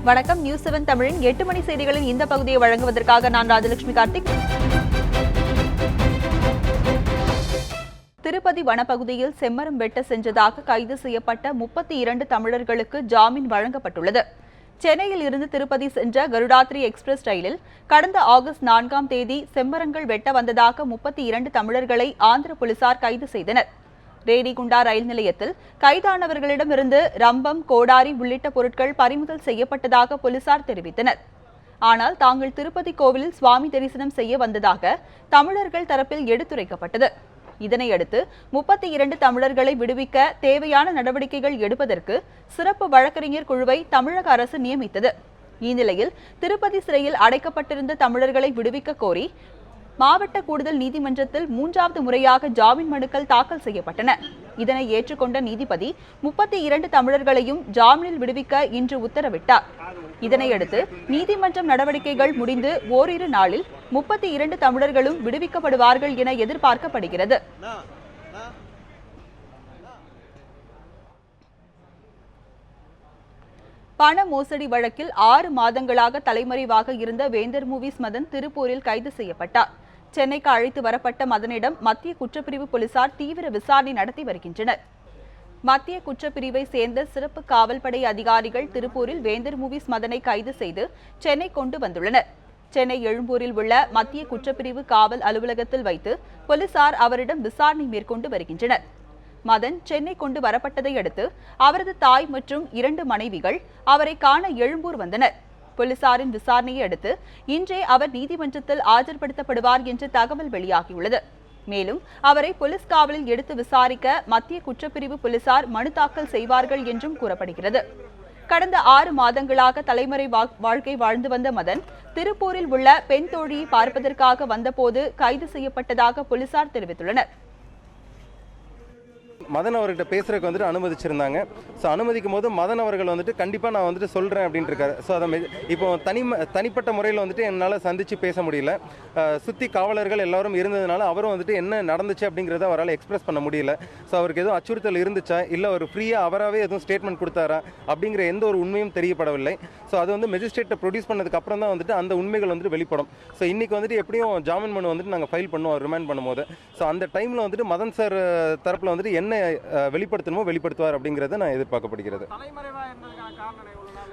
வணக்கம். நியூஸ் 7 தமிழின் 8 மணி செய்திகளின் இந்த பகுதியை வழங்குவதற்காக நான் ராஜலட்சுமி கார்த்திக். திருப்பதி வனப்பகுதியில் செம்மரம் வெட்ட சென்றதாக கைது செய்யப்பட்ட 32 தமிழர்களுக்கு ஜாமீன் வழங்கப்பட்டுள்ளது. சென்னையில் இருந்து திருப்பதி சென்ற கருடாத்ரி எக்ஸ்பிரஸ் ரயிலில் கடந்த ஆகஸ்ட் 4ஆம் தேதி செம்மரங்கள் வெட்ட வந்ததாக 32 தமிழர்களை ஆந்திர போலீசார் கைது செய்தனர். ரேணிகுண்டா ரயில் நிலையத்தில் கைதானவர்களிடமிருந்து ரம்பம், கோடாரி உள்ளிட்ட பொருட்கள் பறிமுதல் செய்யப்பட்டதாக போலீசார் தெரிவித்தனர். ஆனால் தாங்கள் திருப்பதி கோவிலில் சுவாமி தரிசனம் செய்ய வந்ததாக தமிழர்கள் தரப்பில் எடுத்துரைக்கப்பட்டது. இதனையடுத்து 32 தமிழர்களை விடுவிக்க தேவையான நடவடிக்கைகள் எடுப்பதற்கு சிறப்பு வழக்கறிஞர் குழுவை தமிழக அரசு நியமித்தது. இந்நிலையில் திருப்பதி சிறையில் அடைக்கப்பட்டிருந்த தமிழர்களை விடுவிக்க கோரி மாவட்ட கூடுதல் நீதிமன்றத்தில் 3வது முறையாக ஜாமீன் மனுக்கள் தாக்கல் செய்யப்பட்டன. இதனை ஏற்றுக்கொண்ட நீதிபதி 32 தமிழர்களையும் ஜாமீனில் விடுவிக்க இன்று உத்தரவிட்டார். இதனையடுத்து நீதிமன்றம் நடவடிக்கைகள் முடிந்து ஓரிரு நாளில் 32 தமிழர்களும் விடுவிக்கப்படுவார்கள் என எதிர்பார்க்கப்படுகிறது. பண மோசடி வழக்கில் 6 மாதங்களாக தலைமறைவாக இருந்த வேந்தர் மூவிஸ் மதன் திருப்பூரில் கைது செய்யப்பட்டார். சென்னைக்கு அழைத்து வரப்பட்ட மதனிடம் மத்திய குற்றப்பிரிவு போலீசார் தீவிர விசாரணை நடத்தி வருகின்றனர். மத்திய குற்றப்பிரிவை சேர்ந்த சிறப்பு காவல்படை அதிகாரிகள் திருப்பூரில் வேந்தர் மூவிஸ் மதனை கைது செய்து சென்னை கொண்டு வந்துள்ளனர். சென்னை எழும்பூரில் உள்ள மத்திய குற்றப்பிரிவு காவல் அலுவலகத்தில் வைத்து போலீசார் அவரிடம் விசாரணை மேற்கொண்டு வருகின்றனர். மதன் சென்னை கொண்டு வரப்பட்டதை அடுத்து அவரது தாய் மற்றும் 2 மனைவிகள் அவரை காண எழும்பூர் வந்தனர். போலீசாரின் விசாரணையை அடுத்து இன்றே அவர் நீதிமன்றத்தில் ஆஜர்படுத்தப்படுவார் என்று தகவல் வெளியாகியுள்ளது. மேலும் அவரை போலீஸ் காவலில் எடுத்து விசாரிக்க மத்திய குற்றப்பிரிவு போலீசார் மனு தாக்கல் செய்வார்கள் என்றும் கூறப்படுகிறது. கடந்த 6 மாதங்களாக தலைமறை வாழ்க்கை வாழ்ந்து வந்த மதன் திருப்பூரில் உள்ள பெண் தோழியை பார்ப்பதற்காக வந்தபோது கைது செய்யப்பட்டதாக போலீசார் தெரிவித்துள்ளனர். மதன் அவர்கிட்ட பேசுறதுக்கு வந்துட்டு அனுமதிச்சிருந்தாங்க. ஸோ அனுமதிக்கும் போது மதன் அவர்கள் வந்துட்டு கண்டிப்பாக நான் வந்துட்டு சொல்கிறேன் அப்படின்ட்டு இருக்காரு. ஸோ அதை இப்போ தனிப்பட்ட முறையில் வந்துட்டு என்னால் சந்தித்து பேச முடியல. சுற்றி காவலர்கள் எல்லாரும் இருந்ததுனால அவரும் வந்துட்டு என்ன நடந்துச்சு அப்படிங்கிறத அவரால் எக்ஸ்பிரஸ் பண்ண முடியல. ஸோ அவருக்கு எதுவும் அச்சுறுத்தல் இருந்துச்சா இல்லை ஒரு ஃப்ரீயாக அவராகவே எதுவும் ஸ்டேட்மெண்ட் கொடுத்தாரா அப்படிங்கிற எந்த ஒரு உண்மையும் தெரியப்படவில்லை. ஸோ அது வந்து மெஜிஸ்ட்ரேட்டை ப்ரொடியூஸ் பண்ணதுக்கு அப்புறம் தான் வந்துட்டு அந்த உண்மைகள் வந்துட்டு வெளிப்படும். ஸோ இன்றைக்கி வந்துட்டு எப்படியும் ஜாமீன் மனு வந்துட்டு நாங்கள் ஃபைல் பண்ணுவோம் ரிமாண்ட் பண்ணும்போது. ஸோ அந்த டைமில் வந்துட்டு மதன் சார் தரப்பில் வந்துட்டு என்ன வெளிப்படுத்தணுமோ வெளிப்படுத்துவார் அப்படிங்கிறத நான் எதிர்பார்க்கப்படுகிறது.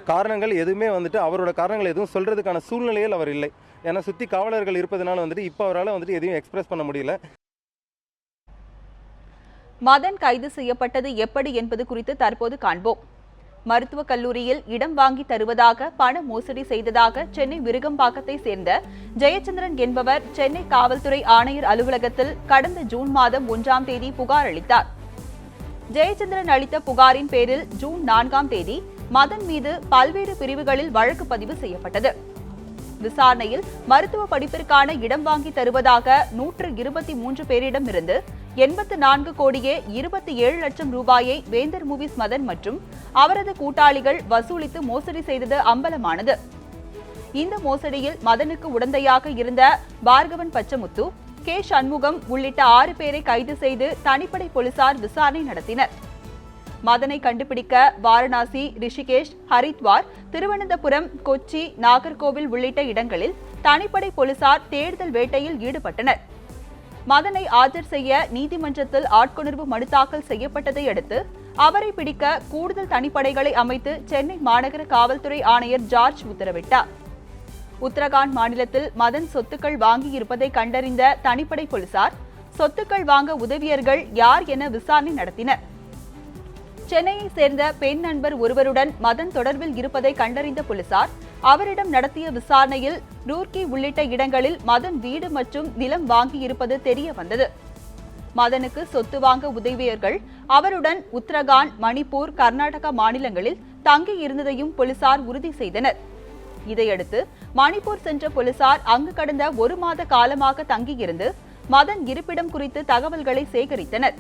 காரணங்கள் எதுவுமே வந்துட்டு அவரோட காரணங்கள் எதுவும் சொல்றதுக்கான சூழ்நிலையில் அவர் இல்லை. ஏன்னா சுத்தி காவலர்கள் இருப்பதனால வந்துட்டு இப்போ அவரால் வந்துட்டு எதையும் எக்ஸ்பிரஸ் பண்ண முடியல. மதன் கைது செய்யப்பட்டது எப்படி என்பது குறித்து தற்போது காண்போம். மருத்துவக் கல்லூரியில் இடம் வாங்கி தருவதாக பண மோசடி செய்ததாக சென்னை விருகம்பாக்கத்தை சேர்ந்த ஜெயச்சந்திரன் என்பவர் சென்னை காவல்துறை ஆணையர் அலுவலகத்தில் கடந்த ஜூன் மாதம் 1ஆம் தேதி புகார் அளித்தார். ஜெயச்சந்திரன் அளித்த புகாரின் பேரில் ஜூன் 4ஆம் தேதி மதன் மீது பல்வேறு பிரிவுகளில் வழக்கு பதிவு செய்யப்பட்டது. விசாரணையில் மருத்துவ படிப்பிற்கான இடம் வாங்கி தருவதாக 123 பேரிடமிருந்து 84 கோடியே 27 லட்சம் ரூபாயை வேந்தர் மூவிஸ் மதன் மற்றும் அவரது கூட்டாளிகள் வசூலித்து மோசடி செய்தது அம்பலமானது. இந்த மோசடியில் மதனுக்கு உடந்தையாக இருந்த பார்கவன் பச்சமுத்து, கே சண்முகம் உள்ளிட்ட 6 பேரை கைது செய்து தனிப்படை போலீசார் விசாரணை நடத்தினர். மதனை கண்டுபிடிக்க வாரணாசி, ரிஷிகேஷ், ஹரித்வார், திருவனந்தபுரம், கொச்சி, நாகர்கோவில் உள்ளிட்ட இடங்களில் தனிப்படை போலீசார் தேடுதல் வேட்டையில் ஈடுபட்டனர். மதனை ஆஜர் செய்ய நீதிமன்றத்தில் ஆட்கொணர்வு மனு தாக்கல் செய்யப்பட்டதை அடுத்து அவரை பிடிக்க கூடுதல் தனிப்படைகளை அமைத்து சென்னை மாநகர காவல்துறை ஆணையர் ஜார்ஜ் உத்தரவிட்டார். உத்தரகாண்ட் மாநிலத்தில் மதன் சொத்துக்கள் வாங்கியிருப்பதை கண்டறிந்த தனிப்படை போலீசார் சொத்துக்கள் வாங்க உதவியர்கள் யார் என விசாரணை நடத்தினர். சென்னையை சேர்ந்த பெண் நண்பர் ஒருவருடன் மதன் தொடர்பில் இருப்பதை கண்டறிந்த போலீசார் அவரிடம் நடத்திய விசாரணையில் ரூர்க்கி உள்ளிட்ட இடங்களில் மதன் வீடு மற்றும் நிலம் வாங்கியிருப்பது தெரிய வந்தது. மதனுக்கு சொத்து வாங்க உதவியர்கள் அவருடன் உத்தரகாண்ட், மணிப்பூர், கர்நாடகா மாநிலங்களில் தங்கி இருந்ததையும் போலீசார் உறுதி செய்தனர். இதையடுத்து மணிப்பூர் சென்ற போலீசார் அங்கு கடந்த 1 மாத காலமாக தங்கியிருந்து மதன் இருப்பிடம் குறித்து தகவல்களை சேகரித்தனர்.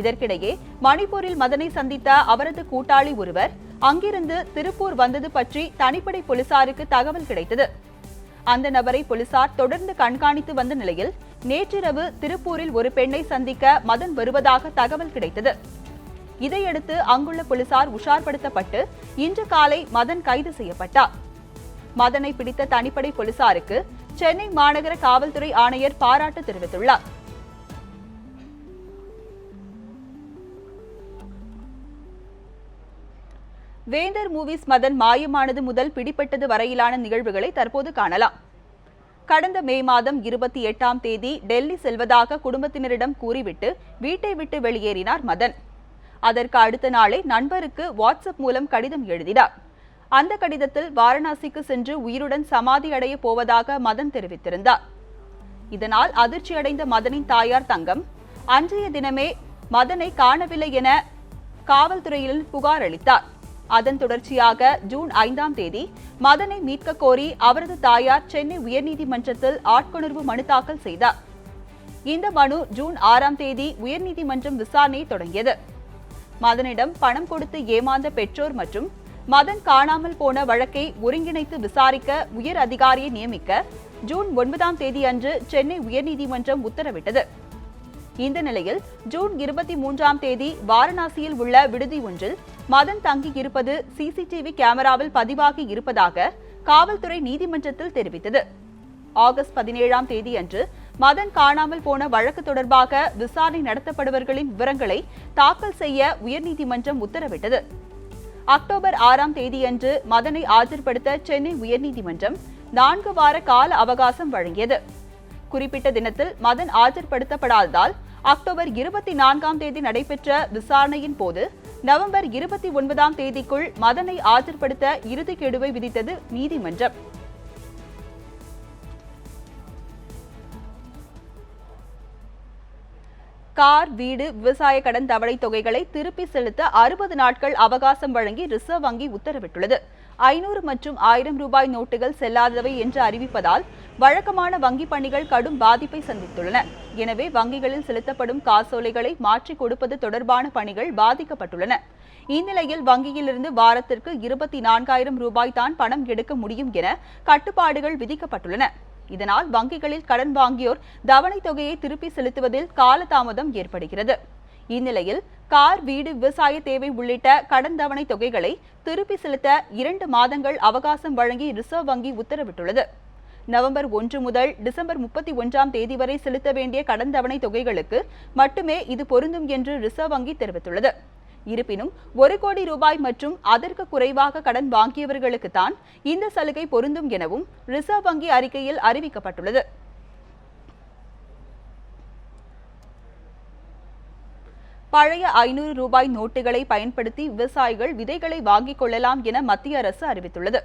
இதற்கிடையே மணிப்பூரில் மதனை சந்தித்த அவரது கூட்டாளி ஒருவர் அங்கிருந்து திருப்பூர் வந்தது பற்றி தனிப்படை போலீசாருக்கு தகவல் கிடைத்தது. அந்த நபரை போலீசார் தொடர்ந்து கண்காணித்து வந்த நிலையில் நேற்றிரவு திருப்பூரில் ஒரு பெண்ணை சந்திக்க மதன் வருவதாக தகவல் கிடைத்தது. இதையடுத்து அங்குள்ள போலீசார் உஷார்படுத்தப்பட்டு இன்று காலை மதன் கைது செய்யப்பட்டார். மதனை பிடித்த தனிப்படை போலீசாருக்கு சென்னை மாநகர காவல்துறை ஆணையர் பாராட்டு தெரிவித்துள்ளார். வேந்தர் மூவிஸ் மதன் மாயமானது முதல் பிடிபட்டது வரையிலான நிகழ்வுகளை தற்போது காணலாம். கடந்த மே மாதம் 28ஆம் தேதி டெல்லி செல்வதாக குடும்பத்தினரிடம் கூறிவிட்டு வீட்டை விட்டு வெளியேறினார் மதன். அதற்கு அடுத்த நாளே நண்பருக்கு வாட்ஸ்அப் மூலம் கடிதம் எழுதினார். அந்த கடிதத்தில் வாரணாசிக்கு சென்று உயிருடன் சமாதி அடைய போவதாக மதன் தெரிவித்திருந்தார். இதனால் அதிர்ச்சியடைந்த மதனின் தாயார் தங்கம் அன்றைய தினமே மதனை காணவில்லை என காவல்துறையில் புகார் அளித்தார். அதன் தொடர்ச்சியாக ஜூன் 5ஆம் தேதி மதனை மீட்க கோரி அவரது தாயார் சென்னை உயர்நீதிமன்றத்தில் ஆட்கொணர்வு மனு தாக்கல் செய்தார். இந்த மனு ஜூன் 6ஆம் தேதி உயர்நீதிமன்றம் விசாரணையை தொடங்கியது. மதனிடம் பணம் கொடுத்து ஏமாந்த பெற்றோர் மற்றும் மதன் காணாமல் போன வழக்கை ஒருங்கிணைத்து விசாரிக்க உயர் அதிகாரியை நியமிக்க ஜூன் 9ஆம் தேதி அன்று சென்னை உயர்நீதிமன்றம் உத்தரவிட்டது. இந்த நிலையில் ஜூன் 23ஆம் தேதி வாரணாசியில் உள்ள விடுதி ஒன்றில் மதன் தங்கியிருப்பது சிசிடிவி கேமராவில் பதிவாகி இருப்பதாக காவல்துறை நீதிமன்றத்தில் தெரிவித்தது. ஆகஸ்ட் 17ஆம் தேதி அன்று மதன் காணாமல் போன வழக்கு தொடர்பாக விசாரணை நடத்தப்படுபவர்களின் விவரங்களை தாக்கல் செய்ய உயர்நீதிமன்றம் உத்தரவிட்டது. அக்டோபர் 6ஆம் தேதியன்று மதனை ஆஜர்படுத்த சென்னை உயர்நீதிமன்றம் 4 வார கால அவகாசம் வழங்கியது. குறிப்பிட்ட தினத்தில் மதன் ஆஜர்படுத்தப்படாததால் அக்டோபர் 24ஆம் தேதி நடைபெற்ற விசாரணையின் போது நவம்பர் 29ஆம் தேதிக்குள் மதனை ஆஜர்படுத்த இறுதி கெடுவை விதித்தது நீதிமன்றம். கார், வீடு, விவசாய கடன் தவணை தொகைகளை திருப்பி செலுத்த 60 நாட்கள் அவகாசம் வழங்கி ரிசர்வ் வங்கி உத்தரவிட்டுள்ளது. 500 மற்றும் 1000 ரூபாய் நோட்டுகள் செல்லாதவை என்று அறிவிப்பதால் வழக்கமான வங்கி பணிகள் கடும் பாதிப்பை சந்தித்துள்ளன. எனவே வங்கிகளில் செலுத்தப்படும் காசோலைகளை மாற்றிக் கொடுப்பது தொடர்பான பணிகள் பாதிக்கப்பட்டுள்ளன. இந்நிலையில் வங்கியிலிருந்து வாரத்திற்கு 24,000 ரூபாய் தான் பணம் எடுக்க முடியும் என கட்டுப்பாடுகள் விதிக்கப்பட்டுள்ளன. இதனால் வங்கிகளில் கடன் வாங்கியோர் தவணை தொகையை திருப்பி செலுத்துவதில் காலதாமதம் ஏற்படுகிறது. இந்நிலையில் கார், வீடு, விவசாய தேவை உள்ளிட்ட கடன் தவணை தொகைகளை திருப்பி செலுத்த 2 மாதங்கள் அவகாசம் வழங்கி ரிசர்வ் வங்கி உத்தரவிட்டுள்ளது. நவம்பர் 1 முதல் டிசம்பர் 31ஆம் தேதி வரை செலுத்த வேண்டிய கடன் தவணை தொகைகளுக்கு மட்டுமே இது பொருந்தும் என்று ரிசர்வ் வங்கி தெரிவித்துள்ளது. இருப்பினும் 1 கோடி ரூபாய் மற்றும் அதற்கு குறைவாக கடன் வாங்கியவர்களுக்கு தான் இந்த சலுகை பொருந்தும் எனவும் ரிசர்வ் வங்கி அறிக்கையில் அறிவிக்கப்பட்டுள்ளது. பழைய 500 ரூபாய் நோட்டுகளை பயன்படுத்தி விவசாயிகள் விதைகளை வாங்கிக் கொள்ளலாம் என மத்திய அரசு அறிவித்துள்ளது.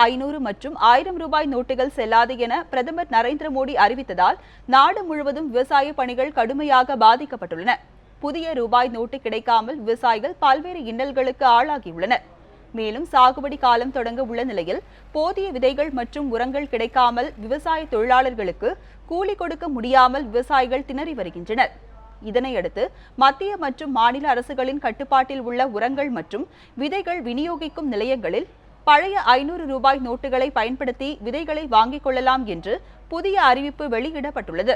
500 மற்றும் 1000 ரூபாய் நோட்டுகள் செல்லாது என பிரதமர் நரேந்திர மோடி அறிவித்ததால் நாடு முழுவதும் விவசாய பணிகள் கடுமையாக பாதிக்கப்பட்டுள்ளன. புதிய ரூபாய் நோட்டு கிடைக்காமல் விவசாயிகள் பல்வேறு இன்னல்களுக்கு ஆளாகியுள்ளனர். மேலும் சாகுபடி காலம் தொடங்க உள்ள நிலையில் போதிய விதைகள் மற்றும் உரங்கள் கிடைக்காமல் விவசாய தொழிலாளர்களுக்கு கூலி கொடுக்க முடியாமல் விவசாயிகள் திணறி வருகின்றனர். இதனையடுத்து மத்திய மற்றும் மாநில அரசுகளின் கட்டுப்பாட்டில் உள்ள உரங்கள் மற்றும் விதைகள் விநியோகிக்கும் நிலையங்களில் பழைய 500 ரூபாய் நோட்டுகளை பயன்படுத்தி விதைகளை வாங்கிக் கொள்ளலாம் என்று புதிய அறிவிப்பு வெளியிடப்பட்டுள்ளது.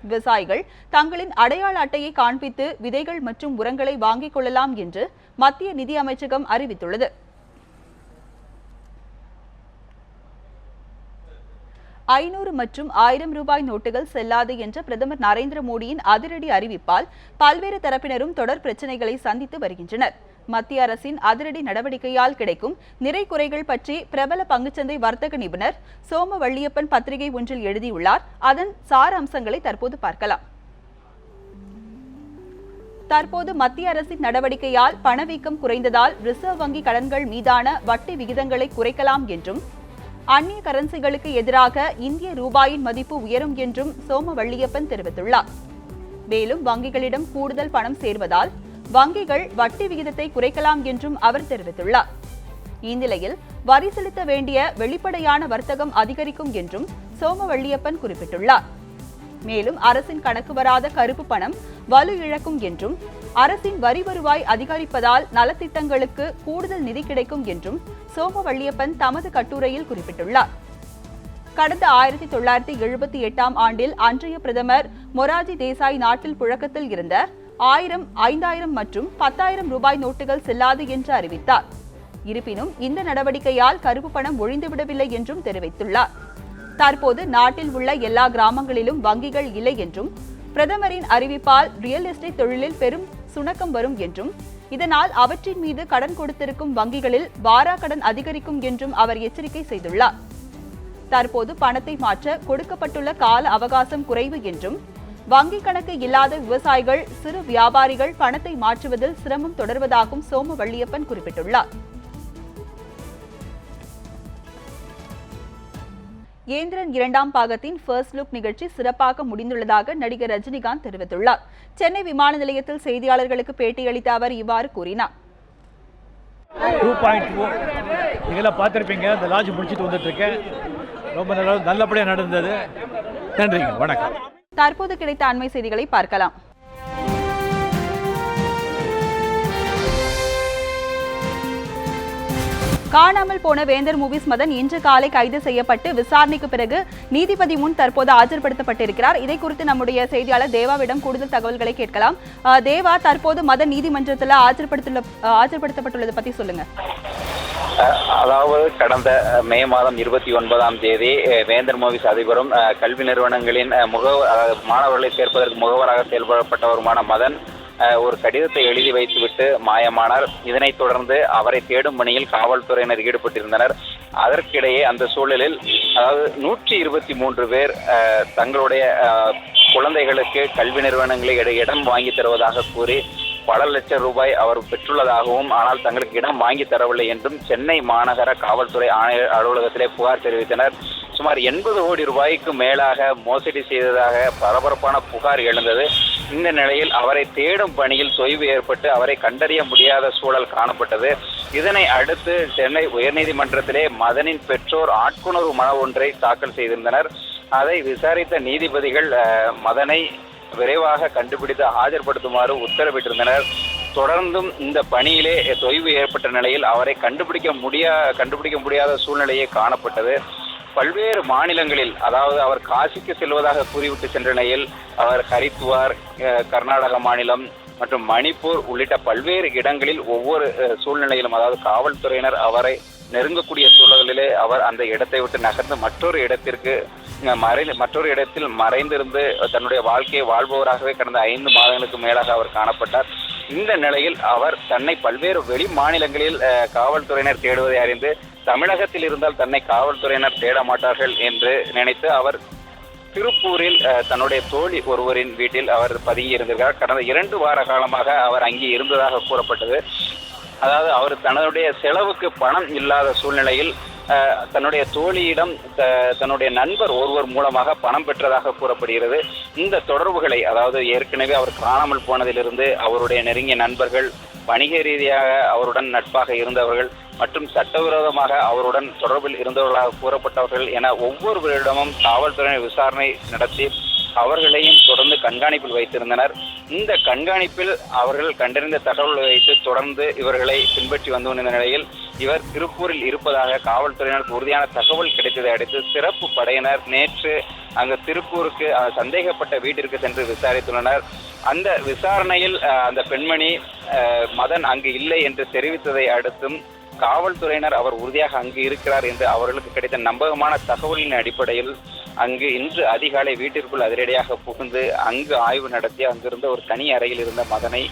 விவசாயிகள் தங்களின் அடையாள அட்டையை காண்பித்து விதைகள் மற்றும் உரங்களை வாங்கிக் கொள்ளலாம் என்று மத்திய நிதி அமைச்சகம் அறிவித்துள்ளது. 500 மற்றும் 1000 ரூபாய் நோட்டுகள் செல்லாது என்ற பிரதமர் நரேந்திர மோடியின் அதிரடி அறிவிப்பால் பல்வேறு தரப்பினரும் தொடர் பிரச்சனைகளை சந்தித்து வருகின்றனர். மத்திய அரசின் அதிரடி நடவடிக்கையால் கிடைக்கும் நிறை குறைகள் பற்றி பிரபல பங்குச்சந்தை வர்த்தக நிபுணர் சோம வள்ளியப்பன் பத்திரிகை ஒன்றில் எழுதியுள்ளார். அதன் சார அம்சங்களை தற்போது பார்க்கலாம். தற்போது மத்திய அரசின் நடவடிக்கையால் பணவீக்கம் குறைந்ததால் ரிசர்வ் வங்கி கடன்கள் மீதான வட்டி விகிதங்களை குறைக்கலாம் என்றும் அந்நிய கரன்சிகளுக்கு எதிராக இந்திய ரூபாயின் மதிப்பு உயரும் என்றும் சோம வள்ளியப்பன் தெரிவித்துள்ளார். மேலும் வங்கிகளிடம் கூடுதல் பணம் சேர்வதால் வங்கிகள் வட்டி விகிதத்தை குறைக்கலாம் என்றும் அவர் தெரிவித்துள்ளார். இந்நிலையில் வரி செலுத்த வேண்டிய வெளிப்படையான வர்த்தகம் அதிகரிக்கும் என்றும் சோம வள்ளியப்பன் குறிப்பிட்டுள்ளார். மேலும் அரசின் கணக்கு வராத கருப்பு பணம் வலு இழக்கும் என்றும் அரசின் வரி வருவாய் அதிகரிப்பதால் நலத்திட்டங்களுக்கு கூடுதல் நிதி கிடைக்கும் என்றும் சோம வள்ளியப்பன் தமது கட்டுரையில் குறிப்பிட்டுள்ளார். கடந்த 1978ஆம் ஆண்டில் அன்றைய பிரதமர் மொரார்ஜி தேசாய் நாட்டில் புழக்கத்தில் இருந்த 1000, 5000 மற்றும் 10,000 ரூபாய் நோட்டுகள் செல்லாது என்று அறிவித்தார். இருப்பினும் இந்த நடவடிக்கையால் கருப்பு பணம் ஒழிந்துவிடவில்லை என்றும் தெரிவித்துள்ளார். தற்போது நாட்டில் உள்ள எல்லா கிராமங்களிலும் வங்கிகள் இல்லை என்றும், பிரதமரின் அறிவிப்பால் ரியல் எஸ்டேட் தொழிலில் பெரும் சுணக்கம் வரும் என்றும், இதனால் அவற்றின் மீது கடன் கொடுத்திருக்கும் வங்கிகளில் வாராக்கடன் அதிகரிக்கும் என்றும் அவர் எச்சரிக்கை செய்துள்ளார். தற்போது பணத்தை மாற்ற கொடுக்கப்பட்டுள்ள கால அவகாசம் குறைவு என்றும், வங்கி கணக்கு இல்லாத விவசாயிகள், சிறு வியாபாரிகள் பணத்தை மாற்றுவதில் சிரமம் தொடர்வதாகவும் சோம வள்ளியப்பன் குறிப்பிட்டுள்ளார். ஏந்திரன் 2ஆம் பாகத்தின் ஃபர்ஸ்ட் லுக் நிகழ்ச்சி சிறப்பாக முடிந்துள்ளதாக நடிகர் ரஜினிகாந்த் தெரிவித்துள்ளார். சென்னை விமான நிலையத்தில் செய்தியாளர்களுக்கு பேட்டியளித்த அவர் இவ்வாறு கூறினார். 2.2 நீங்களாம் பார்த்துருப்பீங்க. இந்த லாட்ஜ் முடிச்சுட்டு வந்துட்டு இருக்கேன். ரொம்ப நல்லபடியாக நடந்தது. நன்றிங்க, வணக்கம். தற்போது கிடைத்த அண்மை செய்திகளை பார்க்கலாம். காணாமல் போன வேந்தர் மூவிஸ் மதன் இன்று காலை கைது செய்யப்பட்டு விசாரணைக்கு பிறகு நீதிபதி முன் தற்போது ஆஜர்படுத்தப்பட்டிருக்கிறார். இதை குறித்து நம்முடைய செய்தியாளர் தேவாவிடம் கூடுதல் தகவல்களை கேட்கலாம். தேவா, தற்போது மதன் நீதிமன்றத்தில் ஆஜர்படுத்தப்பட்டுள்ளது பத்தி சொல்லுங்க. அதாவது கடந்த மே மாதம் 29ஆம் தேதி வேந்தர் மூவிஸ் அதிபரும் கல்வி நிறுவனங்களின் மாணவர்களை சேர்ப்பதற்கு முகவராக செயல்படப்பட்டவருமான மதன் ஒரு கடிதத்தை எழுதி வைத்துவிட்டு மாயமானார். இதனைத் தொடர்ந்து அவரை தேடும் பணியில் காவல்துறையினர் ஈடுபட்டிருந்தனர். அதற்கிடையே அந்த சூழலில் அதாவது 123 பேர் தங்களுடைய குழந்தைகளுக்கு கல்வி நிறுவனங்களை இடம் வாங்கி தருவதாக கூறி பல லட்சம் ரூபாய் அவர் பெற்றுள்ளதாகவும், ஆனால் தங்களுக்கு இடம் வாங்கி தரவில்லை என்றும் சென்னை மாநகர காவல்துறை ஆணையர் அலுவலகத்திலே புகார் தெரிவித்தனர். சுமார் 80 கோடி ரூபாய்க்கு மேலாக மோசடி செய்ததாக பரபரப்பான புகார் எழுந்தது. இந்த நிலையில் அவரை தேடும் பணியில் தொய்வு ஏற்பட்டு அவரை கண்டறிய முடியாத சூழல் காணப்பட்டது. இதனை அடுத்து சென்னை உயர்நீதிமன்றத்திலே மதனின் பெற்றோர் ஆட்கொணர்வு மனு ஒன்றை தாக்கல் செய்திருந்தனர். அதை விசாரித்த நீதிபதிகள் மதனை விரைவாக கண்டுபிடித்து ஆஜர்படுத்துமாறு உத்தரவிட்டிருந்தனர். தொடர்ந்தும் இந்த பணியிலே தொய்வு ஏற்பட்ட நிலையில் அவரை கண்டுபிடிக்க முடியாத சூழ்நிலையே காணப்பட்டது. பல்வேறு மாநிலங்களில், அதாவது அவர் காசிக்கு செல்வதாக கூறிவிட்டு சென்ற நிலையில் அவர் ஹரித்வார், கர்நாடக மாநிலம் மற்றும் மணிப்பூர் உள்ளிட்ட பல்வேறு இடங்களில் ஒவ்வொரு சூழ்நிலையிலும், அதாவது காவல்துறையினர் அவரை நெருங்கக்கூடிய சூழலிலே அவர் அந்த இடத்தை விட்டு நகர்ந்து மற்றொரு இடத்தில் மறைந்திருந்து தன்னுடைய வாழ்க்கையை வாழ்பவராகவே கடந்த 5 மாதங்களுக்கு மேலாக அவர் காணப்பட்டார். இந்த நிலையில் அவர் தன்னை பல்வேறு வெளி மாநிலங்களில் காவல்துறையினர் தேடுவதை அறிந்து தமிழகத்தில் இருந்தால் தன்னை காவல்துறையினர் தேட மாட்டார்கள் என்று நினைத்து அவர் திருப்பூரில் தன்னுடைய தோழி ஒருவரின் வீட்டில் அவர் பதுங்கி இருந்திருக்கிறார். கடந்த 2 வார காலமாக அவர் அங்கே இருந்ததாக கூறப்பட்டது. அதாவது அவர் தன்னுடைய செலவுக்கு பணம் இல்லாத சூழ்நிலையில் தன்னுடைய தோழியிடம் தன்னுடைய நண்பர் ஒருவர் மூலமாக பணம் பெற்றதாக கூறப்படுகிறது. இந்த தொடர்புகளை, அதாவது ஏற்கனவே அவர் காணாமல் போனதிலிருந்து அவருடைய நெருங்கிய நண்பர்கள், வணிக ரீதியாக அவருடன் நட்பாக இருந்தவர்கள் மற்றும் சட்டவிரோதமாக அவருடன் தொடர்பில் இருந்தவர்களாக கூறப்பட்டவர்கள் என ஒவ்வொருவரிடமும் காவல்துறையினர் விசாரணை நடத்தி அவர்களையும் தொடர்ந்து கண்காணிப்பில் வைத்திருந்தனர். இந்த கண்காணிப்பில் அவர்கள் கண்டறிந்த தகவல்களை வைத்து தொடர்ந்து இவர்களை பின்பற்றி வந்து வந்த நிலையில் இவர் திருப்பூரில் இருப்பதாக காவல்துறையினருக்கு உறுதியான தகவல் கிடைத்ததை அடுத்து சிறப்பு படையினர் நேற்று அங்கு திருப்பூருக்கு சந்தேகப்பட்ட வீட்டிற்கு சென்று விசாரித்துள்ளனர். அந்த விசாரணையில் அந்த பெண்மணி மதன் அங்கு இல்லை என்று தெரிவித்ததை அடுத்தும் காவல்துறையினர் அவர் உறுதியாக அங்கு இருக்கிறார் என்று அவர்களுக்கு கிடைத்த நம்பகமான தகவலின் அடிப்படையில் அங்கு இன்று அதிகாலை வீட்டிற்குள் அதிரடியாக புகுந்து அங்கு ஆய்வு நடத்தி அங்கிருந்த ஒரு தனி அறையில் இருந்த மதனை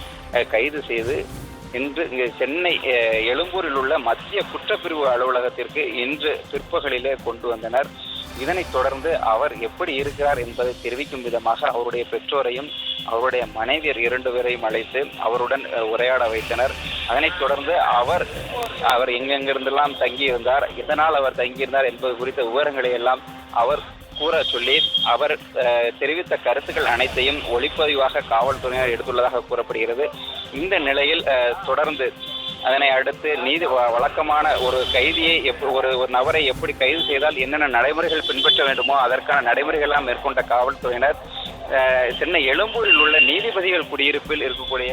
கைது செய்து இன்று இங்கு சென்னை எழும்பூரில் உள்ள மத்திய குற்றப்பிரிவு அலுவலகத்திற்கு இன்று பிற்பகலிலே கொண்டு வந்தனர். இதனைத் தொடர்ந்து அவர் எப்படி இருக்கிறார் என்பதை தெரிவிக்கும் விதமாக அவருடைய பெற்றோரையும் அவருடைய மனைவியர் 2 பேரையும் அழைத்து அவருடன் உரையாட வைத்தனர். அதனைத் தொடர்ந்து அவர் எங்கெங்கிருந்தெல்லாம் தங்கியிருந்தார், இதனால் அவர் தங்கியிருந்தார் என்பது குறித்த விவரங்களை எல்லாம் அவர் கூற சொல்லி அவர் தெரிவித்த கருத்துக்கள் அனைத்தையும் ஒளிப்பதிவாக காவல்துறையினர் எடுத்துள்ளதாக கூறப்படுகிறது. இந்த நிலையில் தொடர்ந்து அதனை அடுத்து வழக்கமான ஒரு கைதியை ஒரு நபரை எப்படி கைது செய்தால் என்னென்ன நடைமுறைகள் பின்பற்ற வேண்டுமோ அதற்கான நடைமுறைகள்லாம் மேற்கொண்ட காவல்துறையினர் சென்னை எழும்பூரில் உள்ள நீதிபதிகள் குடியிருப்பில் இருக்கக்கூடிய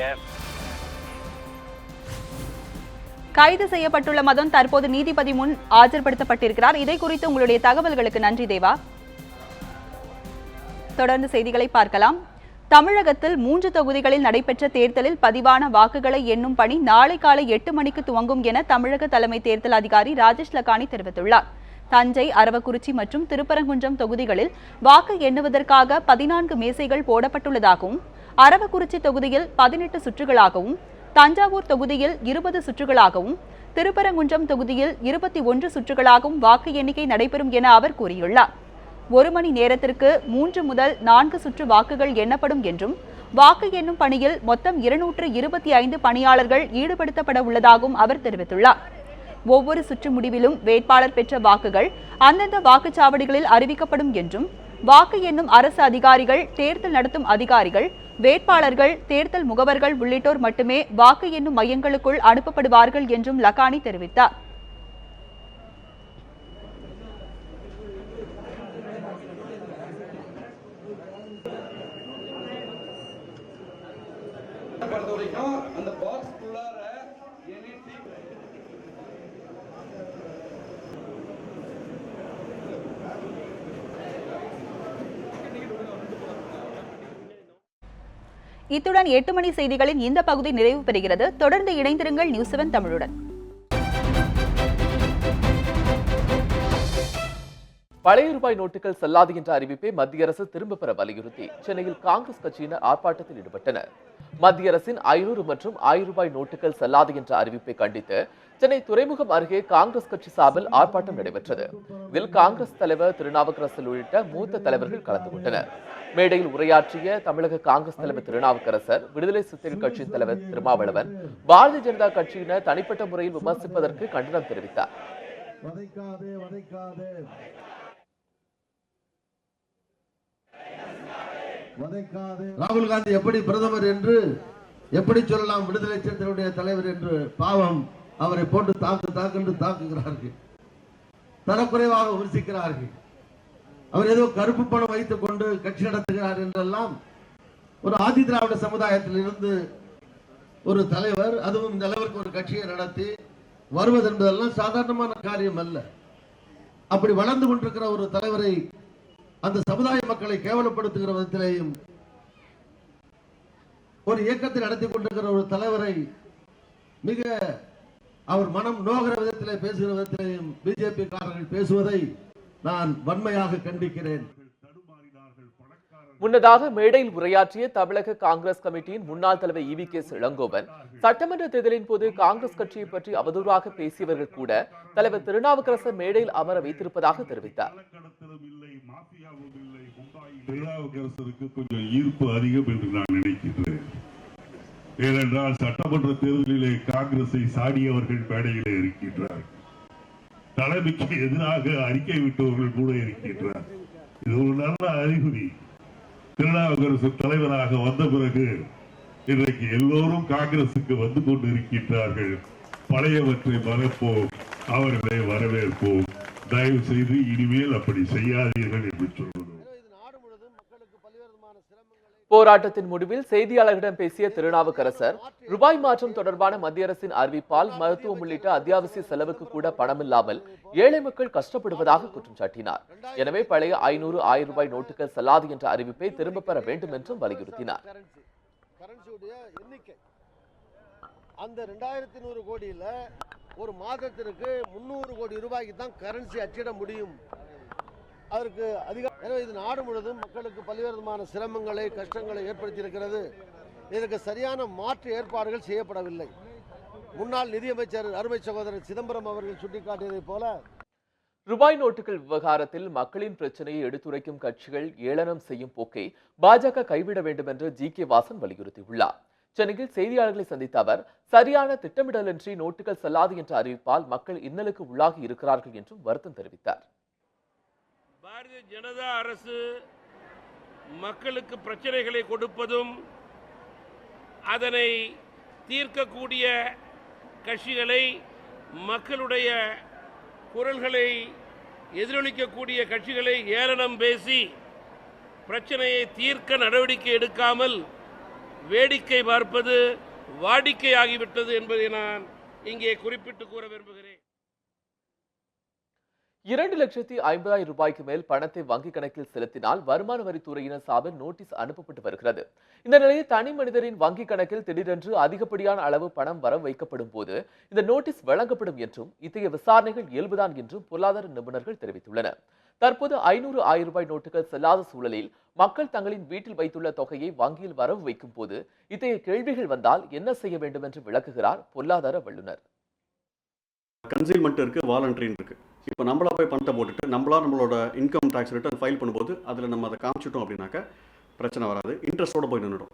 கைது செய்யப்பட்டுள்ள மதன் தற்போது நீதிபதி முன் ஆஜர்படுத்தப்பட்டிருக்கிறார். இதை குறித்து உங்களுடைய தகவல்களுக்கு நன்றி தேவா. தொடர்ந்து செய்திகளை பார்க்கலாம். தமிழகத்தில் 3 தொகுதிகளில் நடைபெற்ற தேர்தலில் பதிவான வாக்குகளை எண்ணும் பணி நாளை காலை 8 மணிக்கு துவங்கும் என தமிழக தலைமை தேர்தல் அதிகாரி ராஜேஷ் லக்கானி தெரிவித்துள்ளார். தஞ்சை, அரவக்குறிச்சி மற்றும் திருப்பரங்குன்றம் தொகுதிகளில் வாக்கு எண்ணுவதற்காக 14 மேசைகள் போடப்பட்டுள்ளதாகவும், அரவக்குறிச்சி தொகுதியில் 18 சுற்றுகளாகவும், தஞ்சாவூர் தொகுதியில் 20 சுற்றுகளாகவும், திருப்பரங்குன்றம் தொகுதியில் 21 சுற்றுகளாகவும் வாக்கு எண்ணிக்கை நடைபெறும் என அவர் கூறியுள்ளார். 1 மணி நேரத்திற்கு 3 முதல் 4 சுற்று வாக்குகள் எண்ணப்படும் என்றும், வாக்கு எண்ணும் பணியில் மொத்தம் 225 பணியாளர்கள் ஈடுபடுத்தப்பட உள்ளதாகவும் அவர் தெரிவித்துள்ளார். ஒவ்வொரு சுற்று முடிவிலும் வேட்பாளர் பெற்ற வாக்குகள் அந்தந்த வாக்குச்சாவடிகளில் அறிவிக்கப்படும் என்றும், வாக்கு எண்ணும் அரசு அதிகாரிகள், தேர்தல் நடத்தும் அதிகாரிகள், வேட்பாளர்கள், தேர்தல் முகவர்கள் உள்ளிட்டோர் மட்டுமே வாக்கு எண்ணும் மையங்களுக்குள் அனுப்பப்படுவார்கள் என்றும் லக்கானி தெரிவித்தார். இத்துடன் 8 மணி செய்திகளின் இந்த பகுதி நிறைவு பெறுகிறது. தொடர்ந்து இணைந்திருங்கள் நியூஸ் 7 தமிழுடன். பழைய ரூபாய் நோட்டுகள் செல்லாது என்ற அறிவிப்பை மத்திய அரசு திரும்ப பெற வலியுறுத்தி சென்னையில் காங்கிரஸ் கட்சியினர் ஆர்ப்பாட்டத்தில் ஈடுபட்டனர். மத்திய அரசின் 500 மற்றும் 1000 ரூபாய் நோட்டுகள் செல்லாது என்ற அறிவிப்பை கண்டித்து சென்னை துறைமுகம் அருகே காங்கிரஸ் கட்சி சார்பில் ஆர்ப்பாட்டம் நடைபெற்றது. இதில் காங்கிரஸ் தலைவர் திருநாவுக்கரசர் உள்ளிட்ட மூத்த தலைவர்கள் கலந்து கொண்டனர். மேடையில் உரையாற்றிய தமிழக காங்கிரஸ் தலைவர் திருநாவுக்கரசர், விடுதலை சிறுத்தைகள் கட்சியின் தலைவர் திருமாவளவன் பாரதிய ஜனதா கட்சியினர் தனிப்பட்ட முறையில் விமர்சிப்பதற்கு கண்டனம் தெரிவித்தார். ராகுல் காந்தி எப்படி பிரதமர் என்று எப்படி சொல்லலாம், விடுதலை சிறுத்தைகளுடைய தலைவர் என்று? பாவம், அவரை போட்டு தாக்குகிறார்கள், தரக்குறைவாக விமர்சிக்கிறார்கள். அவர் ஏதோ கருப்பு பணம் வைத்துக் கொண்டு கட்சி நடத்துகிறார் என்றெல்லாம். ஒரு ஆதி திராவிட சமுதாயத்தில் இருந்து ஒரு தலைவர், அதுவும் இந்த அளவிற்கு ஒரு கட்சியை நடத்தி வருவது என்பதெல்லாம் சாதாரணமான காரியம் அல்ல. அப்படி வளர்ந்து கொண்டிருக்கிற ஒரு தலைவரை, அந்த சமுதாய மக்களை கேவலப்படுத்துகிற விதத்திலேயும், ஒரு இயக்கத்தை நடத்தி கொண்டிருக்கிற ஒரு தலைவரை மிக அவர் மனம் நோகிற விதத்திலே பேசுகிற விதத்திலேயும் பிஜேபி காரர்கள் பேசுவதை நான் வன்மையாக கண்டிக்கிறேன். முன்னதாக மேடையில் உரையாற்றிய தமிழக காங்கிரஸ் கமிட்டியின் முன்னாள் தலைவர் EVK இளங்கோவன், சட்டமன்ற தேர்தலின் போது காங்கிரஸ் கட்சியை பற்றி அவதூறாக பேசியவர்கள் கூட தலைவர் திருநாவுக்கரசர் மேடையில் அமர வைத்திருப்பதாக தெரிவித்தார். திருநாவுக்கரசருக்கு கொஞ்சம் ஈர்ப்பு அதிகம் என்று நான் நினைக்கின்றேன். ஏனென்றால் சட்டமன்ற தேர்தலிலே காங்கிரஸை சாடியவர்கள் மேடையிலே இருக்கின்றார், தலைமைக்கு எதிராக அறிக்கை விட்டவர்கள் கூட இருக்கின்றார். இது ஒரு நல்ல அறிகுறி. திருநாவுக்கரசர் தலைவராக வந்த பிறகு இன்றைக்கு எல்லோரும் காங்கிரசுக்கு வந்து கொண்டு இருக்கின்றார்கள். பழையவற்றை மறப்போம், அவர்களை வரவேற்போம். தயவு செய்து இனிமேல் அப்படி செய்யாதீர்கள் என்று சொல்கிறோம். போராட்டத்தின் முடிவில் செய்தியாளர்களிடம் பேசிய திருநாவுக்கரசர், ரூபாய் மாற்றம் தொடர்பான மத்திய அரசின் அறிவிப்பால் மருத்துவம் உள்ளிட்ட அத்தியாவசிய செலவுக்கு கூட பணமில்லாமல் ஏழை மக்கள் கஷ்டப்படுவதாக குற்றம் சாட்டினார். எனவே பழைய 500, 1000 ரூபாய் நோட்டுகள் செல்லாது என்ற அறிவிப்பை திரும்ப பெற வேண்டும் என்றும் வலியுறுத்தினார். அந்த 2100 கோடியில ஒரு மாதத்திற்கு 300 கோடி ரூபாய்க்கு தான் கரன்சி அச்சிட முடியும். அதற்கு எனவே இது நாடு முழுவதும் மக்களுக்கு பல்வேறு விதமான சிரமங்களை, கஷ்டங்களை ஏற்படுத்தி இருக்கிறது. இதற்கு சரியான மாற்று ஏற்பாடுகள் செய்யப்படவில்லை. முன்னாள் நிதியமைச்சர் அருமை சகோதரர் சிதம்பரம் அவர்கள் சுட்டிக்காட்டியதை போல, ரூபாய் நோட்டுகள் விவகாரத்தில் மக்களின் பிரச்சனையை எடுத்துரைக்கும் கட்சிகள் ஏளனம் செய்யும் போக்கை பாஜக கைவிட வேண்டும் என்று GK வாசன் வலியுறுத்தியுள்ளார். சென்னையில் செய்தியாளர்களை சந்தித்த அவர், சரியான திட்டமிடலின்றி நோட்டுகள் செல்லாது என்ற அறிவிப்பால் மக்கள் இன்னலுக்கு உள்ளாகி இருக்கிறார்கள் என்றும் வருத்தம் தெரிவித்தார். பாரதிய ஜனதா அரசு மக்களுக்கு பிரச்சனைகளை கொடுப்பதும், அதனை தீர்க்கக்கூடிய கட்சிகளை, மக்களுடைய குரல்களை எதிரொலிக்கக்கூடிய கட்சிகளை ஏளனம் பேசி பிரச்சனையை தீர்க்க நடவடிக்கை எடுக்காமல் வேடிக்கை பார்ப்பது வாடிக்கையாகிவிட்டது என்பதை நான் இங்கே குறிப்பிட்டு கூற விரும்புகிறேன். 2,50,000 ரூபாய்க்கு மேல் பணத்தை வங்கிக் கணக்கில் செலுத்தினால் வருமான வரித்துறையினர் சார்பில் நோட்டீஸ் அனுப்பப்பட்டு வருகிறது. இந்த நிலையில் தனி மனிதரின் வங்கிக் கணக்கில் திடீரென்று அதிகப்படியான அளவு பணம் வர வைக்கப்படும் போது இந்த நோட்டீஸ் வழங்கப்படும் என்றும் இத்தகைய விசாரணைகள் இயல்புதான் என்றும் பொருளாதார நிபுணர்கள் தெரிவித்துள்ளனர். தற்போது 500,000 ரூபாய் நோட்டுகள் செல்லாத சூழலில் மக்கள் தங்களின் வீட்டில் வைத்துள்ள தொகையை வங்கியில் வரவு வைக்கும் போது இத்தகைய கேள்விகள் வந்தால் என்ன செய்ய வேண்டும் என்று விளக்குகிறார் பொருளாதார வல்லுநர். கன்சீல்மெண்ட் இருக்கு, வாலண்டரின்னு இருக்கு. இப்போ நம்மளா போய் பணத்தை போட்டுட்டு நம்மளோட இன்கம் டேக்ஸ் ரிட்டர்ன் ஃபைல் பண்ணும்போது அதில் நம்ம அதை காமிச்சிட்டோம் அப்படின்னாக்கா பிரச்சனை வராது, இன்ட்ரெஸ்ட்டோட போய் நின்றுடும்.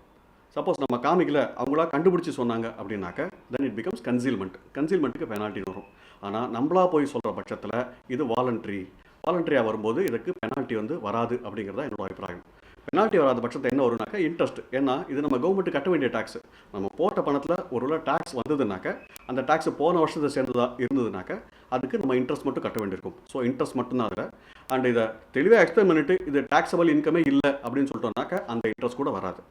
சப்போஸ் நம்ம காமிக்கல, அவங்களா கண்டுபிடிச்சி சொன்னாங்க அப்படின்னாக்க தென் இட் பிகம்ஸ் கன்சீல்மெண்ட்டுக்கு பெனால்ட்டி வரும். ஆனால் நம்மளா போய் சொல்கிற பட்சத்தில் இது வாலண்டரியாக வரும்போது இதுக்கு பெனால்ட்டி வராது அப்படிங்கிறதா என்னோட அபிப்பிராயம். பெனால்ட்டி வராத பட்சத்தை என்ன வரும்னாக்கா இன்ட்ரெஸ்ட். ஏன்னா இது நம்ம கவர்மெண்ட் கட்ட வேண்டிய டேக்ஸ். நம்ம போட்ட பணத்தில் ஒரு டேக்ஸ் வந்ததுனாக்க அந்த டேக்ஸ் போன வருஷத்தை சேர்ந்ததா இருந்ததுனாக்க அதுக்கு நம்ம இன்ட்ரெஸ்ட் மட்டும் கட்ட வேண்டியிருக்கும். ஸோ இன்ட்ரெஸ்ட் மட்டும்தான் அதில். அண்ட் இதை தெளிவாக எக்ஸ்பிளைன் பண்ணிட்டு இது டேக்ஸபிள் இன்கமே இல்லை அப்படின்னு சொல்லிட்டோம்னாக்க அந்த இன்ட்ரெஸ்ட் கூட வராது.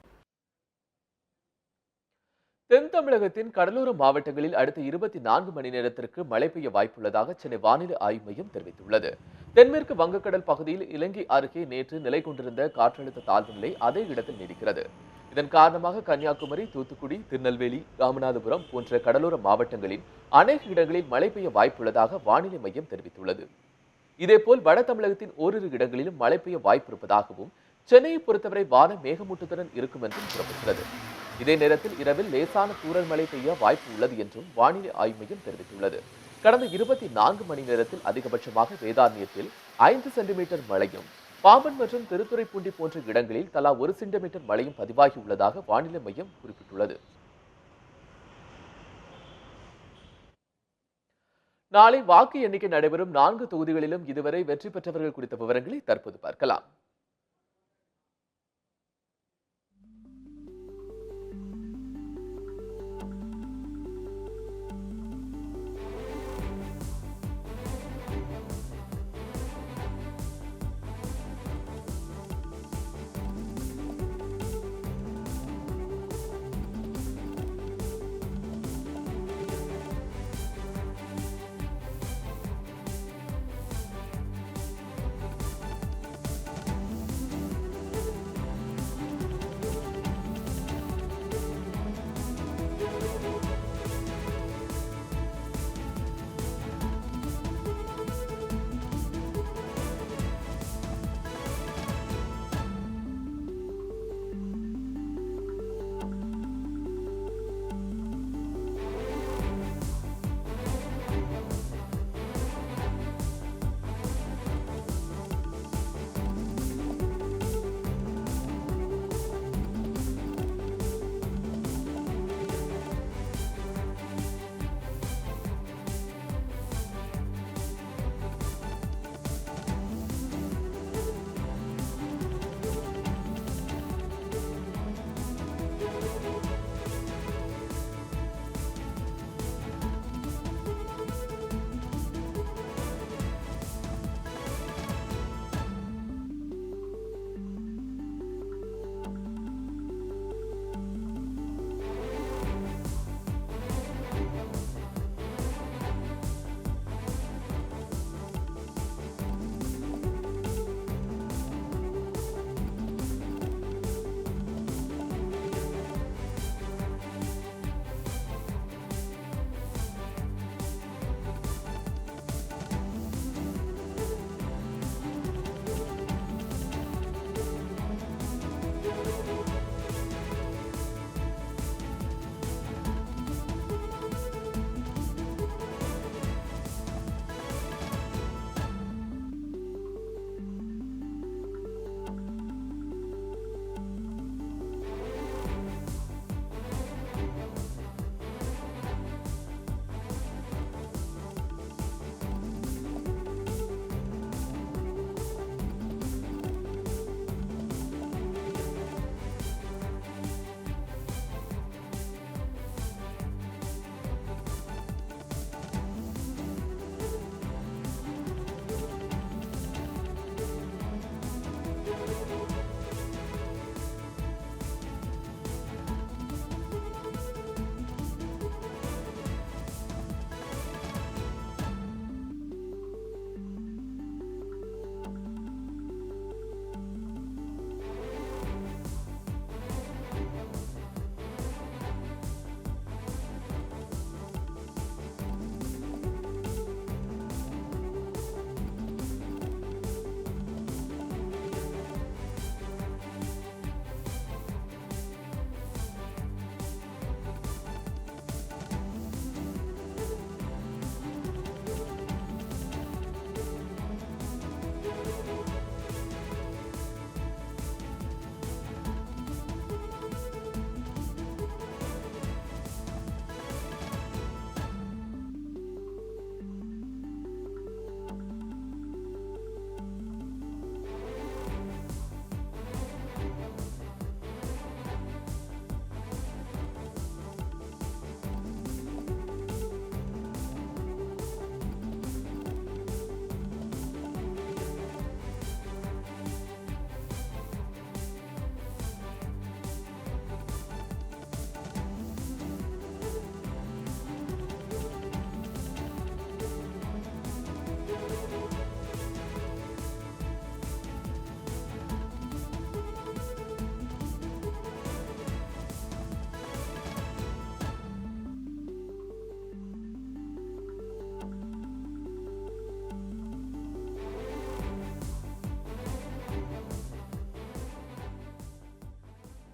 தென் தமிழகத்தின் கடலோர மாவட்டங்களில் அடுத்த 24 மணி நேரத்திற்கு மழை பெய்ய வாய்ப்புள்ளதாக சென்னை வானிலை ஆய்வு மையம் தெரிவித்துள்ளது. தென்மேற்கு வங்கக்கடல் பகுதியில் இலங்கை அருகே நேற்று நிலை கொண்டிருந்த காற்றழுத்த தாழ்வு நிலை அதே இடத்தில் நீடிக்கிறது. இதன் காரணமாக கன்னியாகுமரி, தூத்துக்குடி, திருநெல்வேலி, ராமநாதபுரம் போன்ற கடலோர மாவட்டங்களில் அநேக இடங்களில் மழை பெய்ய வாய்ப்புள்ளதாக வானிலை மையம் தெரிவித்துள்ளது. இதேபோல் வட தமிழகத்தின் ஓரிரு இடங்களிலும் மழை பெய்ய வாய்ப்பிருப்பதாகவும் சென்னையை பொறுத்தவரை வானம் மேகமூட்டத்துடன் இருக்கும் என்றும் கூறப்படுகிறது. இதே நேரத்தில் இரவில் லேசான தூறல் மழை பெய்ய வாய்ப்பு உள்ளது என்றும் வானிலை ஆய்வு மையம் தெரிவித்துள்ளது. கடந்த 24 மணி நேரத்தில் அதிகபட்சமாக வேதாரண்யத்தில் 5 சென்டிமீட்டர் மழையும், பாம்பன் மற்றும் திருத்துறைப்பூண்டி போன்ற இடங்களில் தலா 1 சென்டிமீட்டர் மழையும் பதிவாகியுள்ளதாக வானிலை மையம் குறிப்பிட்டுள்ளது. நாளை வாக்கு எண்ணிக்கை நடைபெறும் 4 தொகுதிகளிலும் இதுவரை வெற்றி பெற்றவர்கள் குறித்த விவரங்களை தற்போது பார்க்கலாம்.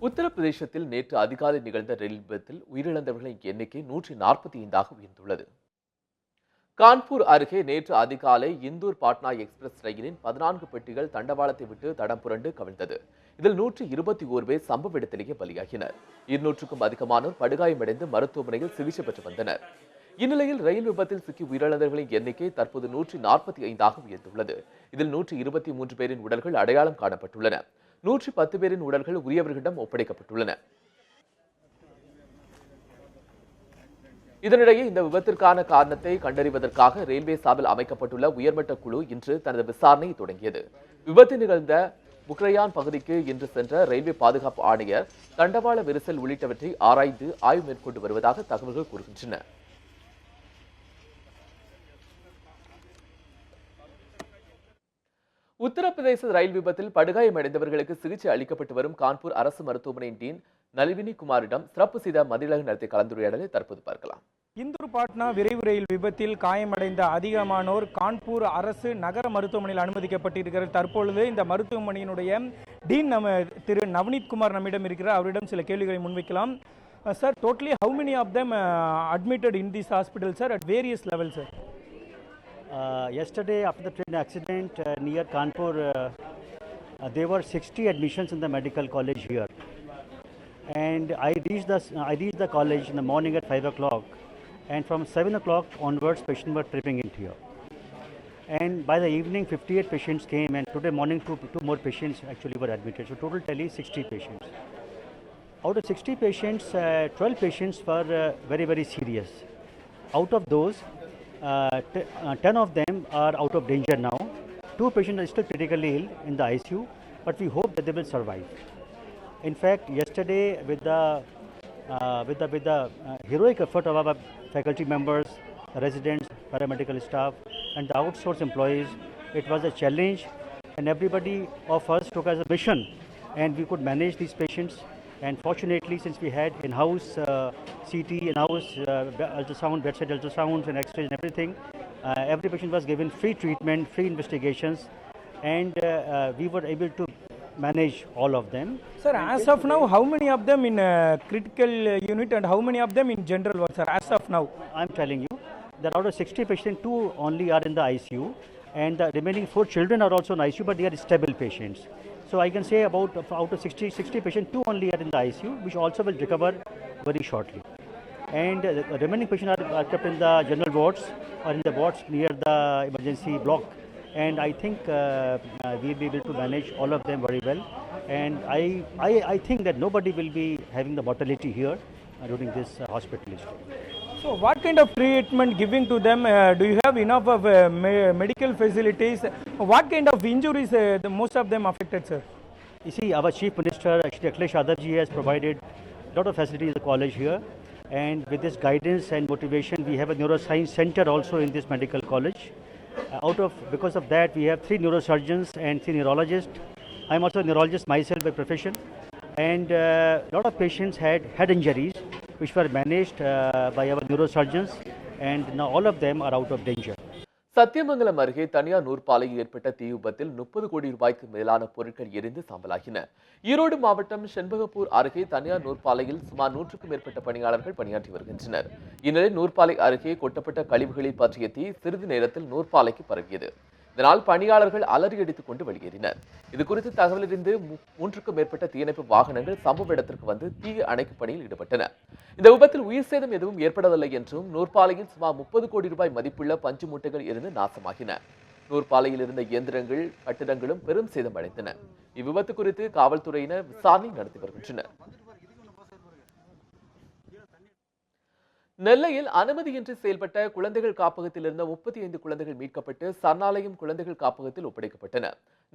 உத்தரப்பிரதேசத்தில் நேற்று அதிகாலை நிகழ்ந்த ரயில் விபத்தில் உயிரிழந்தவர்களின் எண்ணிக்கை 145ஆக உயர்ந்துள்ளது. கான்பூர் அருகே நேற்று அதிகாலை இந்தூர் பாட்னா எக்ஸ்பிரஸ் ரயிலின் 14 பெட்டிகள் தண்டவாளத்தை விட்டு தடம் புரண்டு கவிழ்ந்தது. இதில் 121 பேர் சம்பவ இடத்திலேயே பலியாகினர். 200க்கும் அதிகமானோர் படுகாயமடைந்து மருத்துவமனையில் சிகிச்சை பெற்று வந்தனர். இந்நிலையில் ரயில் விபத்தில் சிக்கி உயிரிழந்தவர்களின் எண்ணிக்கை தற்போது 145ஆக உயர்ந்துள்ளது. இதில் 123 பேரின் உடல்கள் அடையாளம் காணப்பட்டுள்ளன. 110 பேரின் உடல்கள் உரியவர்களிடம் ஒப்படைக்கப்பட்டுள்ளன. இதனிடையே இந்த விபத்திற்கான காரணத்தை கண்டறிவதற்காக ரயில்வே சார்பில் அமைக்கப்பட்டுள்ள உயர்மட்ட குழு இன்று தனது விசாரணையை தொடங்கியது. விபத்து நிகழ்ந்த புக்ரையான் பகுதிக்கு இன்று சென்ற ரயில்வே பாதுகாப்பு ஆணையர் தண்டவாள விரிசல் உள்ளிட்டவற்றை ஆராய்ந்து ஆய்வு மேற்கொண்டு வருவதாக தகவல்கள் கூறுகின்றன. உத்தரப்பிரதேச ரயில் விபத்தில் படுகாயமடைந்தவர்களுக்கு சிகிச்சை அளிக்கப்பட்டு வரும் கான்பூர் அரசு மருத்துவமனையின் டீன் நளினி குமாரிடம் சிறப்பு செய்த மதிலக நடத்திய கலந்துரையாடலை தற்போது பார்க்கலாம். இந்தூர் பாட்னா விரைவு ரயில் விபத்தில் காயமடைந்த அதிகமானோர் கான்பூர் அரசு நகர மருத்துவமனையில் அனுமதிக்கப்பட்டிருக்கிறார். தற்பொழுது இந்த மருத்துவமனையினுடைய டீன் திரு நவநீத் குமார் நம்மிடம் இருக்கிறார். அவரிடம் சில கேள்விகளை முன்வைக்கலாம். Sir, totally how many of them admitted in this hospital, sir, at various levels, sir? Yesterday, after the train accident near Kanpur, there were 60 admissions in the medical college here. And I reached the college in the morning at 5 o'clock, and from 7 o'clock onwards, patients were tripping into here. And by the evening, 58 patients came, and today morning, two more patients actually were admitted. So total tally 60 patients. Out of 60 patients, 12 patients were very, very serious. Out of those, 10 of them are out of danger now. 2 patients are still critically ill in the ICU, but we hope that they will survive. In fact, yesterday with the heroic effort of our faculty members, residents, paramedical staff, and the outsourced employees, it was a challenge, and everybody of us took as a mission, and we could manage these patients. And fortunately, since we had in-house CT, in-house ultrasound, bedside ultrasounds and X-rays and everything, every patient was given free treatment, free investigations, and we were able to manage all of them. Sir, as of now, how many of them in critical unit and how many of them in general ward, sir, as of now? I'm telling you that out of 60 patients, 2 only are in the ICU, and the remaining 4 children are also in ICU, but they are stable patients. So I can say about out of 60 patients, 2 only are in the ICU, which also will recover very shortly. And the remaining patients are kept in the general wards or in the wards near the emergency block. And I think we'll be able to manage all of them very well. And I think that nobody will be having the mortality here during this hospitalization. So what kind of treatment giving to them? Do you have enough of medical facilities? What kind of injuries most of them affected, sir? You see, our Chief Minister, actually Akhilesh Yadavji, has provided a lot of facilities in the college here. And with this guidance and motivation, we have a neuroscience center also in this medical college. Because of that, we have 3 neurosurgeons and 3 neurologists. I'm also a neurologist myself by profession. And a lot of patients had head injuries, which were managed by our neurosurgeons, and now all of them are out of danger. Sathyamangalam அருகே தனியார் நூற்பாலையில் ஏற்பட்ட தீ விபத்தில் 30 கோடி ரூபாய்க்கு மேலான பொருட்கள் எரிந்து சாம்பலாகின. ஈரோடு மாவட்டம் செண்பகப்பூர் அருகே தனியார் நூற்பாலையில் சுமார் 100க்கும் மேற்பட்ட பணியாளர்கள் பணியாற்றி வருகின்றனர். இந்நிலையில் நூற்பாலை அருகே கொட்டப்பட்ட கழிவுகளில் பற்றிய தீ சிறிது நேரத்தில் நூற்பாலைக்கு பரவியது. இதனால் பணியாளர்கள் அலறியடித்துக் கொண்டு வெளியேறினர். இதுகுறித்து தகவலறிந்து 3க்கும் மேற்பட்ட தீயணைப்பு வாகனங்கள் சம்பவ இடத்திற்கு வந்து தீ அணைக்கும் பணியில் ஈடுபட்டன. இந்த விபத்தில் உயிர் சேதம் எதுவும் ஏற்படவில்லை என்றும் நூற்பாலையில் சுமார் 30 கோடி ரூபாய் மதிப்புள்ள பஞ்சு மூட்டைகள் இருந்து நாசமாகின. நூற்பாலையில் இருந்த இயந்திரங்கள், கட்டிடங்களும் பெரும் சேதம் அடைந்தன. இவ்விபத்து குறித்து காவல்துறையினர் விசாரணை நடத்தி வருகின்றனர். நெல்லையில் அனுமதியின்றி செயல்பட்ட குழந்தைகள் காப்பகத்தில் இருந்த 35 குழந்தைகள் மீட்கப்பட்டு சரணாலயம் குழந்தைகள் காப்பகத்தில் ஒப்படைக்கப்பட்டன.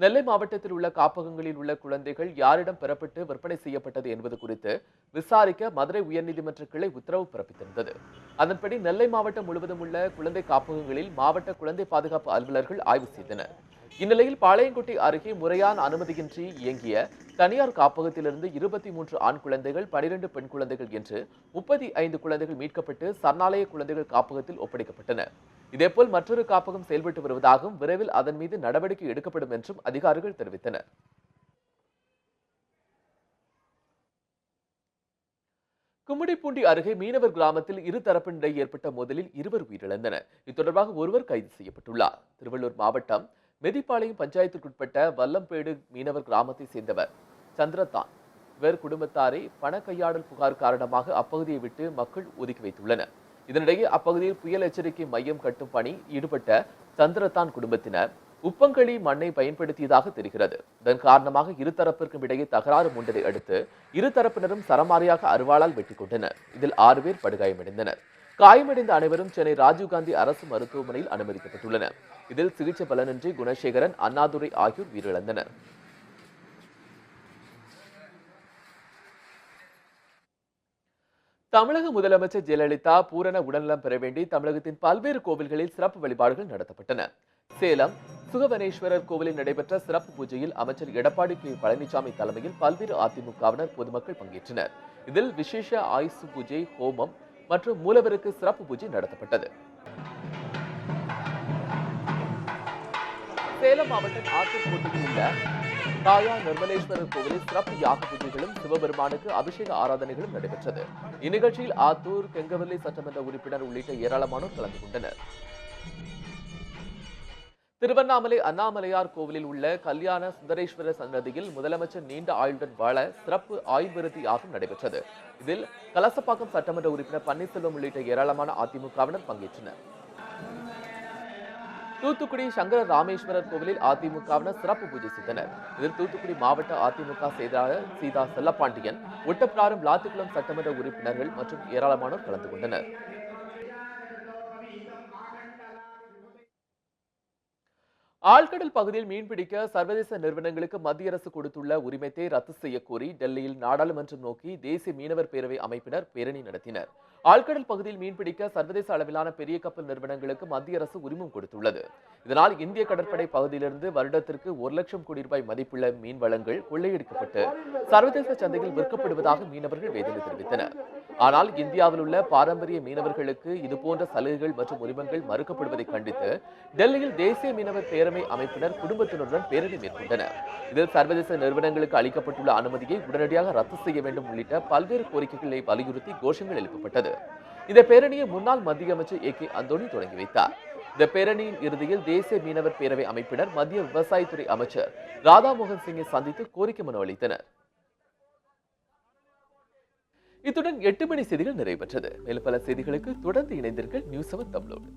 நெல்லை மாவட்டத்தில் உள்ள காப்பகங்களில் உள்ள குழந்தைகள் யாரிடம் பெறப்பட்டு விற்பனை செய்யப்பட்டது என்பது குறித்து விசாரிக்க மதுரை உயர்நீதிமன்ற கிளை உத்தரவு பிறப்பித்திருந்தது. அதன்படி நெல்லை மாவட்டம் முழுவதும் உள்ள குழந்தை காப்பகங்களில் மாவட்ட குழந்தை பாதுகாப்பு அலுவலர்கள் ஆய்வு செய்தனர். இந்நிலையில் பாளையங்கோட்டை அருகே முறையான அனுமதியின்றி இயங்கிய தனியார் காப்பகத்திலிருந்து 23 ஆண் குழந்தைகள், 12 பெண் குழந்தைகள் என்று 35 குழந்தைகள் மீட்கப்பட்டு சரணாலய குழந்தைகள் காப்பகத்தில் ஒப்படைக்கப்பட்டன. இதேபோல் மற்றொரு காப்பகம் செயல்பட்டு வருவதாகவும் விரைவில் அதன் மீது நடவடிக்கை எடுக்கப்படும் என்றும் அதிகாரிகள் தெரிவித்தனர். கும்மிடிப்பூண்டி அருகே மீனவர் கிராமத்தில் இரு தரப்பினரிடையே ஏற்பட்ட மோதலில் 2 உயிரிழந்தனர். இது தொடர்பாக ஒருவர் கைது செய்யப்பட்டுள்ளார். திருவள்ளூர் மாவட்டம் மெதிப்பாளையம் பஞ்சாயத்திற்குட்பட்ட வல்லம்பேடு மீனவர் கிராமத்தை சேர்ந்தவர் சந்திரதான். இவர் குடும்பத்தாரை பண கையாடல் புகார் காரணமாக அப்பகுதியை விட்டு மக்கள் ஒதுக்கி வைத்துள்ளனர். இதனிடையே அப்பகுதியில் புயல் எச்சரிக்கை மையம் கட்டும் பணி ஈடுபட்ட சந்திரதான் குடும்பத்தினர் உப்பங்களி மண்ணை பயன்படுத்தியதாக தெரிகிறது. இதன் காரணமாக இருதரப்பிற்கும் இடையே தகராறு மூண்டதை அடுத்து இருதரப்பினரும் சரமாரியாக அருவாளால் வெட்டிக் கொண்டனர். இதில் 6 பேர் படுகாயமடைந்தனர். காயமடைந்த அனைவரும் சென்னை ராஜீவ்காந்தி அரசு மருத்துவமனையில் அனுமதிக்கப்பட்டுள்ளனர். இதில் சிகிச்சை பலனின்றி குணசேகரன், அண்ணாதுரை ஆகியோர் உயிரிழந்தனர். தமிழக முதலமைச்சர் ஜெயலலிதா பூரண உடல்நலம் பெற வேண்டி தமிழகத்தின் பல்வேறு கோவில்களில் சிறப்பு வழிபாடுகள் நடத்தப்பட்டன. சேலம் சுகவனேஸ்வரர் கோவிலில் நடைபெற்ற சிறப்பு பூஜையில் அமைச்சர் எடப்பாடி கே பழனிசாமி தலைமையில் பல்வேறு அதிமுகவினர் பொதுமக்கள் பங்கேற்றனர். இதில் விசேஷ ஆயுசு பூஜை, ஹோமம் மற்றும் மூலவருக்கு சிறப்பு பூஜை நடத்தப்பட்டது. சேலம் மாவட்டம் ஆத்தூர் கோட்டையில் உள்ள தாயா நிர்மலேஸ்வரர் கோவிலில் சிறப்பு யாக பூஜைகளும் சிவபெருமானுக்கு அபிஷேக ஆராதனைகளும் நடைபெற்றது. இந்நிகழ்ச்சியில் ஆத்தூர், கெங்கவல்லி சட்டமன்ற உறுப்பினர் உள்ளிட்ட ஏராளமானோர் கலந்து கொண்டனர். திருவண்ணாமலை அண்ணாமலையார் கோவிலில் உள்ள கல்யாண சுந்தரேஸ்வரர் சன்னதியில் முதலமைச்சர் நீண்ட ஆயுளுடன் வாழ சிறப்பு ஆயுர்வேதி யாகம் நடைபெற்றது. இதில் கலசப்பாக்கம் சட்டமன்ற உறுப்பினர் பன்னீர்செல்வம் உள்ளிட்ட ஏராளமான அதிமுகவினர் பங்கேற்றனர். தூத்துக்குடி சங்கர ராமேஸ்வரர் கோவிலில் அதிமுகவினர் சிறப்பு பூஜை செய்தனர். இதில் தூத்துக்குடி மாவட்ட அதிமுக செயலாளர் சீதா செல்லப்பாண்டியன், ஒட்டப்பிராரம் லாத்திக்குளம் சட்டமன்ற உறுப்பினர்கள் மற்றும் ஏராளமானோர் கலந்து கொண்டனர். ஆழ்கடல் பகுதியில் மீன்பிடிக்க சர்வதேச நிறுவனங்களுக்கு மத்திய அரசு கொடுத்துள்ள உரிமத்தை ரத்து செய்ய கோரி டெல்லியில் நாடாளுமன்றம் நோக்கி தேசிய மீனவர் பேரவை அமைப்பினர் பேரணி நடத்தினர். ஆழ்கடல் பகுதியில் மீன்பிடிக்க சர்வதேச அளவிலான பெரிய கப்பல் நிறுவனங்களுக்கு மத்திய அரசு உரிமம் கொடுத்துள்ளது. இதனால் இந்திய கடற்படை பகுதியிலிருந்து வருடத்திற்கு 1 லட்சம் கோடி ரூபாய் மதிப்புள்ள மீன் வளங்கள் கொள்ளையடிக்கப்பட்டு சர்வதேச சந்தையில் விற்கப்படுவதாக மீனவர்கள் வேதனை தெரிவித்தனர். ஆனால் இந்தியாவில் உள்ள பாரம்பரிய மீனவர்களுக்கு இதுபோன்ற சலுகைகள் மற்றும் உரிமங்கள் மறுக்கப்படுவதை கண்டித்து டெல்லியில் தேசிய மீனவர் பேரவை அமைப்பினர் குடும்பத்தினருடன் பேரணி மேற்கொண்டனர். இதில் சர்வதேச நிறுவனங்களுக்கு அளிக்கப்பட்டுள்ள அனுமதியை உடனடியாக ரத்து செய்ய வேண்டும் உள்ளிட்ட பல்வேறு கோரிக்கைகளை வலியுறுத்தி கோஷங்கள் எழுப்பப்பட்டது. இந்த பேரணியை முன்னாள் மத்திய அமைச்சர் ஏ.கே. அந்தோணி தொடங்கி வைத்தார். இந்த பேரணியின் இறுதியில் தேசிய மீனவர் பேரவை அமைப்பினர் மத்திய விவசாயத்துறை அமைச்சர் ராதாமோகன் சிங்கை சந்தித்து கோரிக்கை மனு அளித்தனர். இத்துடன் 8 மணி செய்திகள் நிறைவு பெற்றது. மேலும் பல செய்திகளுக்கு தொடர்ந்து இணைந்தீர்கள் நியூஸ் 7 தமிழோடு.